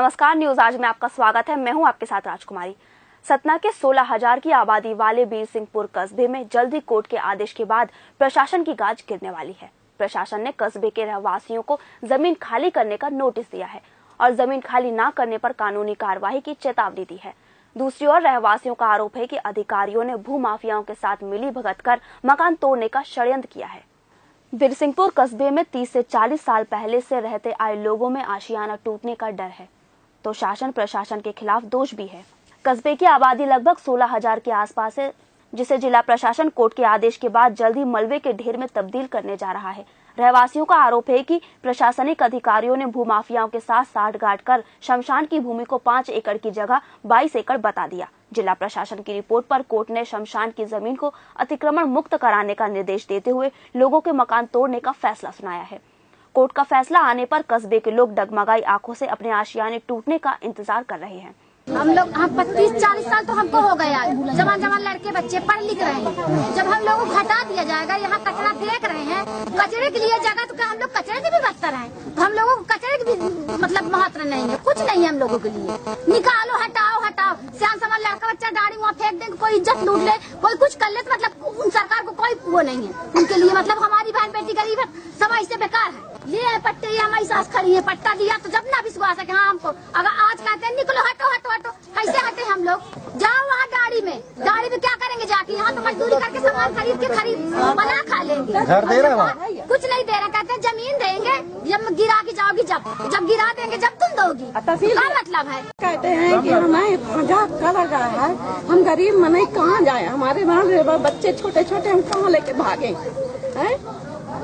नमस्कार, न्यूज आज में आपका स्वागत है। मैं हूं आपके साथ राजकुमारी। सतना के 16,000 की आबादी वाले बीरसिंहपुर कस्बे में जल्दी कोर्ट के आदेश के बाद प्रशासन की गाज गिरने वाली है। प्रशासन ने कस्बे के रहवासियों को जमीन खाली करने का नोटिस दिया है और जमीन खाली न करने पर कानूनी कार्रवाई की चेतावनी दी है। दूसरी ओर रहवासियों का आरोप है कि अधिकारियों ने भू माफियाओं के साथ मिलीभगत कर मकान तोड़ने का षड्यंत्र किया है। बीरसिंहपुर कस्बे में 30 से 40 साल पहले से रहते आए लोगों में आशियाना टूटने का डर है, तो शासन प्रशासन के खिलाफ दोष भी है। कस्बे की आबादी लगभग 16,000 के आसपास है, जिसे जिला प्रशासन कोर्ट के आदेश के बाद जल्द ही मलबे के ढेर में तब्दील करने जा रहा है। रहवासियों का आरोप है कि प्रशासनिक अधिकारियों ने भूमाफियाओं के साथ साठगांठ कर शमशान की भूमि को 5 एकड़ की जगह 22 एकड़ बता दिया। जिला प्रशासन की रिपोर्ट पर कोर्ट ने शमशान की जमीन को अतिक्रमण मुक्त कराने का निर्देश देते हुए लोगों के मकान तोड़ने का फैसला सुनाया है। कोर्ट का फैसला आने पर कस्बे के लोग डगमगाई आंखों से अपने आशियाने टूटने का इंतजार कर रहे हैं। हम 25-40 साल तो हमको हो गया। जवान लड़के बच्चे पढ़ लिख रहे हैं। जब हम लोगों को हटा दिया जाएगा, यहाँ कचरा फेंक रहे हैं, कचरे के लिए जगह तो क्या हम लोग कचरे के भी बदतर हैं? तो हम लोगों को कचरे की भी मतलब महत्व नहीं है, कुछ नहीं है हम लोगों के लिए। निकालो, हटाओ। सियान समान लड़का बच्चा गाड़ी वहाँ फेंक देंगे, कोई इज्जत लूट ले, कोई कुछ कर ले, तो मतलब उन सरकार को कोई वो नहीं है उनके लिए। मतलब हमारी बहन बेटी गरीब है, सब ऐसे बेकार है। ये पट्टे, ये हमारी सास खड़ी है, पट्टा दिया तो जब ना विश्वास है कि हाँ हमको अगर आज कहते हैं निकलो, हटो हटो हटो, कैसे हटे हम लोग? जाओ वहाँ गाड़ी में क्या करेंगे जाके? यहाँ तो मजदूरी करके सामान खरीद बना खा लेंगे। घर दे रहे हैं? कुछ नहीं दे रहे, कहते हैं जमीन देंगे जब गिरा के जाओगी, जब गिरा देंगे जब तुम दोगी। क्या मतलब है? कहते हैं कि हमें मजाक कर रहा है, हम गरीब मने कहाँ जाए, हमारे वहाँ बच्चे छोटे छोटे, हम कहाँ लेके भागे हैं?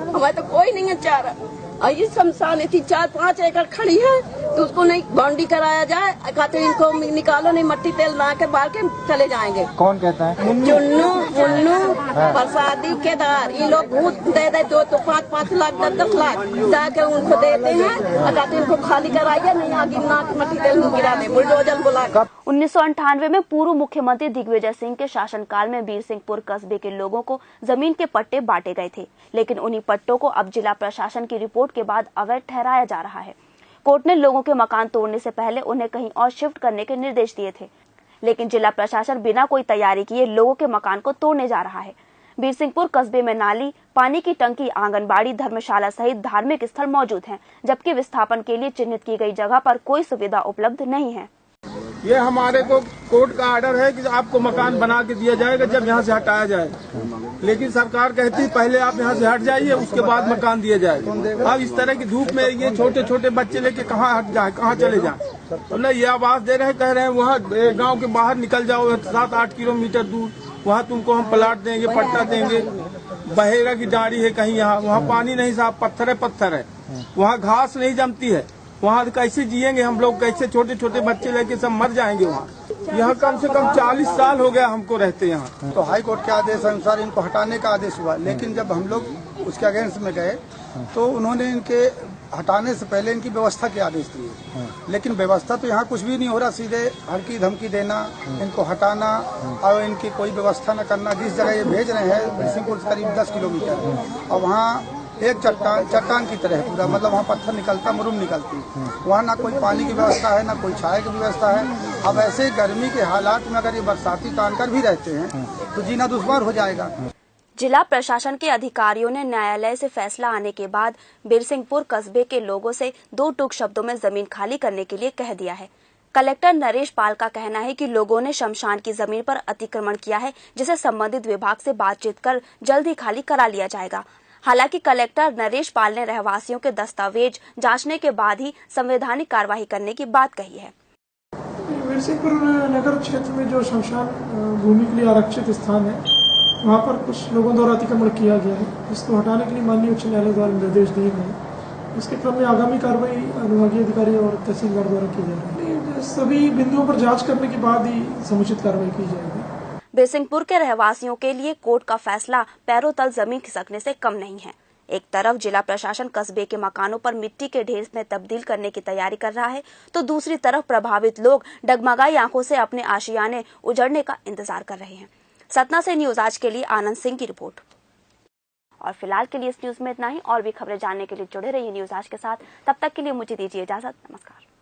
हमारे तो कोई नहीं है चारा। और ये शमशान इतनी 4-5 एकड़ खड़ी है, तो उसको नहीं बाउंड्री कराया जाए, कहते इनको निकालो, नहीं मट्टी तेल ला के बाल के चले जाएंगे। कौन कहता है? चुन्नू, मुन्नू, प्रसादी, केदार, ये लोग घूस दे 2 तो 5-5 लाख 10-10 लाख जाके उनको देते हैं और कहते इनको खाली कराइए, नहीं आगे ना मट्टी तेल गिरा दे, बुलडोजर बुला। 1998 में पूर्व मुख्यमंत्री दिग्विजय सिंह के शासनकाल में बीरसिंहपुर कस्बे के लोगों को जमीन के पट्टे बांटे गए थे, लेकिन उन्हीं पट्टों को अब जिला प्रशासन की रिपोर्ट के बाद अवैध ठहराया जा रहा है। कोर्ट ने लोगों के मकान तोड़ने से पहले उन्हें कहीं और शिफ्ट करने के निर्देश दिए थे, लेकिन जिला प्रशासन बिना कोई तैयारी किए लोगों के मकान को तोड़ने जा रहा है। बीरसिंहपुर कस्बे में नाली, पानी की टंकी, आंगनबाड़ी, धर्मशाला सहित धार्मिक स्थल मौजूद हैं, जबकि विस्थापन के लिए चिन्हित की गई जगह पर कोई सुविधा उपलब्ध नहीं है। ये हमारे को कोर्ट का ऑर्डर है कि आपको मकान बना के दिया जाएगा जब यहाँ से हटाया जाए, लेकिन सरकार कहती है पहले आप यहाँ से हट जाइए, उसके बाद मकान दिया जाएगा। अब इस तरह की धूप में ये छोटे छोटे बच्चे लेके कहाँ हट जाए, कहाँ चले जाए? तो नहीं, ये आवाज दे रहे हैं, कह रहे हैं वहाँ गांव के बाहर निकल जाओ, 7-8 किलोमीटर दूर, वहाँ तुमको हम प्लाट देंगे, पट्टा देंगे। बहेरा की डाड़ी है कहीं, यहाँ वहाँ पानी नहीं साफ, पत्थर है, वहाँ घास नहीं जमती है, वहाँ कैसे जिएंगे हम लोग? कैसे छोटे छोटे बच्चे लेके सब मर जाएंगे वहाँ? यहाँ कम से कम 40 साल हो गया हमको रहते यहाँ। तो हाई कोर्ट के आदेश अनुसार इनको हटाने का आदेश हुआ, लेकिन जब हम लोग उसके अगेंस्ट में गए तो उन्होंने इनके हटाने से पहले इनकी व्यवस्था के आदेश दिए, लेकिन व्यवस्था तो यहाँ कुछ भी नहीं हो रहा। सीधे हड़की धमकी देना, इनको हटाना और इनकी कोई व्यवस्था न करना। जिस जगह ये भेज रहे हैं बीरसिंहपुर से करीब 10 किलोमीटर, और वहाँ एक चट्टान की तरह पूरा, मतलब वहाँ पत्थर निकलता, मुरुम निकलती, वहाँ ना कोई पानी की व्यवस्था है, ना कोई छाया की व्यवस्था है। अब ऐसे गर्मी के हालात में अगर ये बरसाती तानकर भी रहते हैं तो जीना दुश्वार हो जाएगा। जिला प्रशासन के अधिकारियों ने न्यायालय से फैसला आने के बाद बीरसिंहपुर कस्बे के लोगों से 2 टूक शब्दों में जमीन खाली करने के लिए कह दिया है। कलेक्टर नरेश पाल का कहना है कि लोगों ने शमशान की जमीन पर अतिक्रमण किया है, जिसे संबंधित विभाग से बातचीत कर जल्द ही खाली करा लिया जाएगा। हालांकि कलेक्टर नरेश पाल ने रहवासियों के दस्तावेज जांचने के बाद ही संवैधानिक कार्रवाई करने की बात कही है। बीरसिंहपुर नगर क्षेत्र में जो शमशान भूमि के लिए आरक्षित स्थान है, वहाँ पर कुछ लोगों द्वारा अतिक्रमण किया गया है, जिसको हटाने के लिए माननीय उच्च न्यायालय द्वारा निर्देश दिए गए। इसके क्रम में आगामी कार्रवाई विभागीय अधिकारी और तहसीलदार द्वारा की जा रही है। सभी बिंदुओं पर जाँच करने के बाद ही समुचित कार्रवाई की जाएगी। बीरसिंहपुर के रहवासियों के लिए कोर्ट का फैसला पैरों तल जमीन खिसकने से कम नहीं है। एक तरफ जिला प्रशासन कस्बे के मकानों पर मिट्टी के ढेर में तब्दील करने की तैयारी कर रहा है, तो दूसरी तरफ प्रभावित लोग डगमगाई आंखों से अपने आशियाने उजड़ने का इंतजार कर रहे हैं। सतना से न्यूज आज के लिए आनंद सिंह की रिपोर्ट। और फिलहाल के लिए इस न्यूज में इतना ही। और भी खबरें जानने के लिए जुड़े रहिए न्यूज आज के साथ। तब तक के लिए मुझे दीजिए इजाजत। नमस्कार।